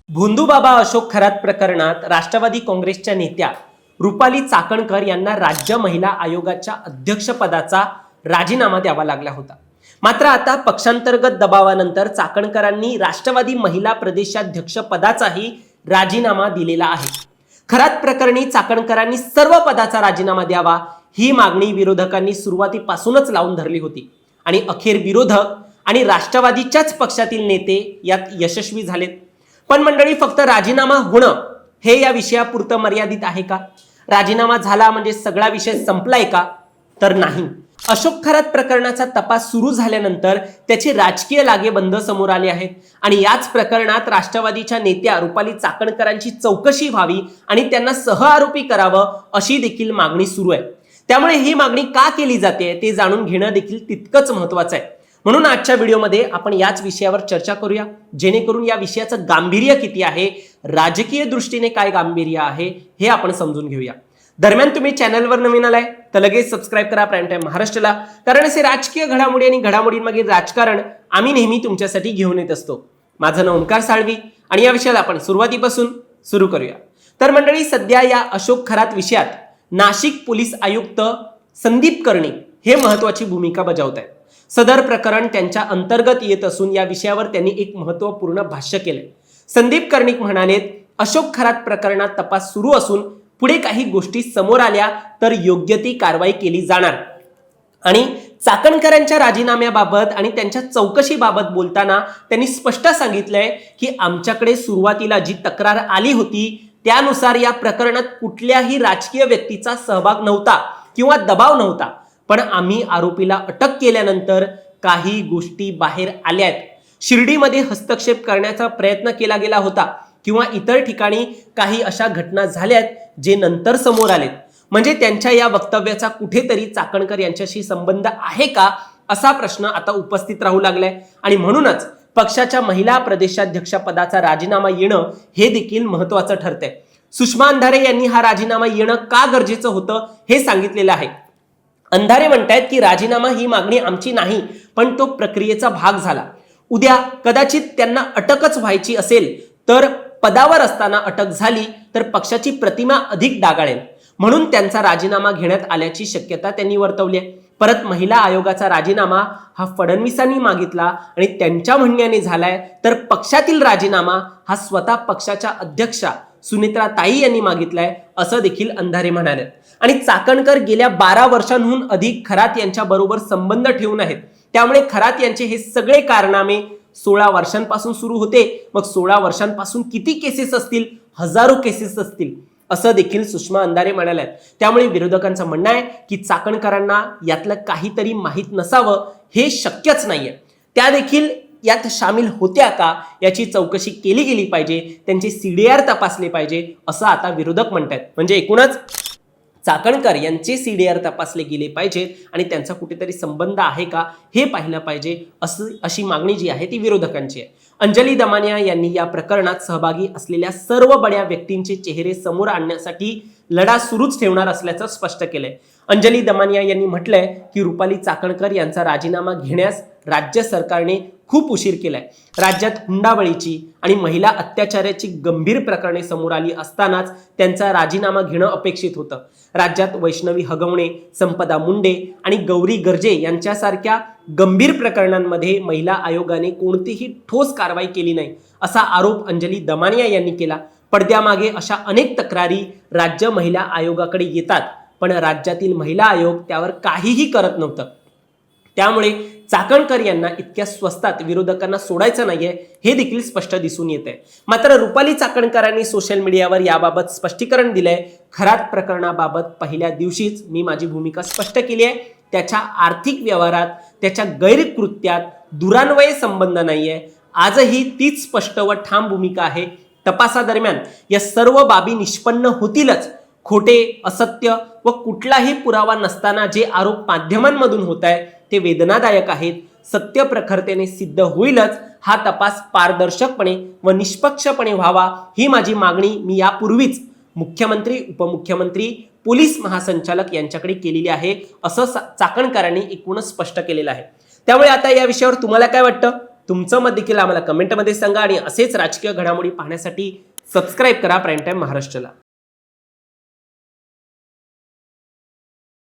भोंदूबाबा अशोक खरात प्रकरणात राष्ट्रवादी काँग्रेसच्या नेत्या रुपाली चाकणकर यांना राज्य महिला आयोगाच्या अध्यक्षपदाचा राजीनामा द्यावा लागला होता। मात्र आता पक्षांतर्गत दबावानंतर चाकणकरांनी राष्ट्रवादी महिला प्रदेशाध्यक्ष पदाचाही राजीनामा दिलेला आहे। खरात प्रकरणी चाकणकरांनी सर्व पदाचा राजीनामा द्यावा ही मागणी विरोधकांनी सुरुवातीपासूनच लावून धरली होती आणि अखेर विरोधक आणि राष्ट्रवादीच्याच पक्षातील नेते यात यशस्वी झालेत। पण मंडळी, फक्त राजीनामा होणं हे या विषयापुरतं मर्यादित आहे का? राजीनामा झाला म्हणजे सगळा विषय संपलाय का? तर नाही। अशोक खरात प्रकरणाचा तपास सुरू झाल्यानंतर त्याचे राजकीय लागेबंध समोर आले आहेत आणि याच प्रकरणात राष्ट्रवादीच्या नेत्या रुपाली चाकणकरांची चौकशी व्हावी आणि त्यांना सहआरोपी करावं अशी देखील मागणी सुरू आहे। त्यामुळे ही मागणी का केली जाते ते जाणून घेणं देखील तितकंच महत्त्वाचं आहे। म्हणून आजच्या व्हिडिओमध्ये आपण याच विषयावर चर्चा करूया, जेणेकरून या विषयाचं गांभीर्य किती आहे, राजकीय दृष्टीने काय गांभीर्य आहे हे आपण समजून घेऊया। दरम्यान तुम्ही चॅनलवर नवीन आलाय तर लगेच सबस्क्राइब करा प्राईम टाइम महाराष्ट्राला, कारण असे राजकीय घडामोडी आणि घडामोडींमागील राजकारण आम्ही नेहमी तुमच्यासाठी घेऊन येत असतो। माझं नाव ओंकार साळवी आणि या विषयाला आपण सुरुवातीपासून सुरू करूया। तर मंडळी, सध्या या अशोक खरात विषयात नाशिक पोलीस आयुक्त संदीप कर्णिक हे महत्त्वाची भूमिका बजावत आहेत। सदर प्रकरण त्यांच्या अंतर्गत येत असून या विषयावर त्यांनी एक महत्त्वपूर्ण भाष्य केले। संदीप कर्णिक म्हणाले, अशोक खरात प्रकरणात तपास सुरू असून पुढे काही गोष्टी समोर आल्या तर योग्य ती कारवाई केली जाणार। आणि चाकणकरांच्या राजीनाम्याबाबत आणि त्यांच्या चौकशीबाबत बोलताना त्यांनी स्पष्ट सांगितलंय की आमच्याकडे सुरुवातीला जी तक्रार आली होती त्यानुसार या प्रकरणात कुठल्याही राजकीय व्यक्तीचा सहभाग नव्हता किंवा दबाव नव्हता, पण आम्ही आरोपीला अटक केल्यानंतर काही गोष्टी बाहेर आल्यात। शिर्डीमध्ये हस्तक्षेप करण्याचा प्रयत्न केला गेला होता किंवा इतर ठिकाणी काही अशा घटना झाल्यात जे नंतर समोर आलेत। म्हणजे त्यांच्या या वक्तव्याचा कुठेतरी चाकणकर यांच्याशी संबंध आहे का असा प्रश्न आता उपस्थित राहू लागलाय आणि म्हणूनच पक्षाच्या महिला प्रदेशाध्यक्ष पदाचा राजीनामा येणं हे देखील महत्त्वाचं ठरतंय। सुषमा अंधारे यांनी हा राजीनामा येणं का गरजेचं होतं हे सांगितलेलं आहे। अंधारे म्हणतायत की राजीनामा ही मागणी आमची नाही, पण तो प्रक्रियेचा भाग झाला। उद्या कदाचित त्यांना अटकच व्हायची असेल तर पदावर असताना अटक झाली तर पक्षाची प्रतिमा अधिक डागाळेल, म्हणून त्यांचा राजीनामा घेण्यात आल्याची शक्यता त्यांनी वर्तवली आहे। परत महिला आयोगाचा राजीनामा हा फडणवीसांनी मागितला आणि त्यांच्या म्हणण्याने झालाय, तर पक्षातील राजीनामा हा स्वतः पक्षाच्या अध्यक्षा सुनेत्रा ताई यांनी मागितलाय असं देखील अंधारे म्हणाले। आणि चाकणकर गेल्या 12 वर्षांहून अधिक खरात यांच्या बरोबर संबंध ठेवून आहेत, त्यामुळे खरात यांचे हे सगळे कारनामे 16 वर्षांपासून सुरू होते। मग 16 वर्षांपासून किती केसेस असतील? हजारो केसेस असतील असं देखील सुषमा अंधारे म्हणाल्या। त्यामुळे विरोधकांचं म्हणणं आहे की चाकणकरांना यातलं काहीतरी माहीत नसावं हे शक्यच नाहीये। त्या देखील यात सामील होत्या का याची चौकशी केली गेली पाहिजे, त्यांचे CDR तपासले पाहिजे असं आता विरोधक म्हणतात। म्हणजे एकूणच चाकणकर यांचे CDR तपासले गेले पाहिजेत आणि त्यांचा कुठेतरी संबंध आहे का हे पाहिलं पाहिजे अशी मागणी जी आहे ती विरोधकांची आहे। अंजली दमानिया यांनी या प्रकरणात सहभागी असलेल्या सर्व बड्या व्यक्तींचे चेहरे समोर आणण्यासाठी लढा सुरूच ठेवणार असल्याचं स्पष्ट केलंय। अंजली दमानिया यांनी म्हटलंय की रुपाली चाकणकर यांचा राजीनामा घेण्यास राज्य सरकारने खूप उशीर केलाय। राज्यात हुंडाबळीची आणि महिला अत्याचाराची गंभीर प्रकरणे समोर आली असतानाच त्यांचा राजीनामा घेणं अपेक्षित होतं। राज्यात वैष्णवी हगवणे, संपदा मुंडे आणि गौरी गर्जे यांच्यासारख्या गंभीर प्रकरणांमध्ये महिला आयोगाने कोणतीही ठोस कारवाई केली नाही असा आरोप अंजली दमानिया यांनी केला। पडद्यामागे अशा अनेक तक्रारी राज्य महिला आयोगाकडे येतात, पण राज्यातील महिला आयोग त्यावर काहीही करत नव्हतं। त्यामुळे चाकणकर यांना इतक्या स्वस्तात विरोधकांना सोडायचं नाहीये हे देखील स्पष्ट दिसून येत आहे। मात्र रुपाली चाकणकरांनी सोशल मीडियावर याबाबत स्पष्टीकरण दिलंय। खरात प्रकरणाबाबत पहिल्या दिवशीच मी माझी भूमिका स्पष्ट केली आहे। त्याच्या आर्थिक व्यवहारात, त्याच्या गैरकृत्यात दुरान्वये संबंध नाहीये। आजही तीच स्पष्ट व ठाम भूमिका आहे। तपासादरम्यान या सर्व बाबी निष्पन्न होतीलच। खोटे, असत्य व कुठलाही पुरावा नसताना जे आरोप माध्यमांमधून होत आहे ते वेदनादायक आहेत। सत्य प्रखरतेने सिद्ध होईलच। हा तपास पारदर्शकपणे व निष्पक्षपणे व्हावा ही माझी मागणी मी यापूर्वीच मुख्यमंत्री, उपमुख्यमंत्री, पोलीस महासंचालक यांच्याकडे केलेली आहे असं चाकणकरांनी एकूणच स्पष्ट केलेलं आहे। त्यामुळे आता या विषयावर तुम्हाला काय वाटतं तुमचं मत देखील आम्हाला कमेंटमध्ये सांगा आणि असेच राजकीय घडामोडी पाहण्यासाठी सबस्क्राईब करा प्राईम टाइम महाराष्ट्राला.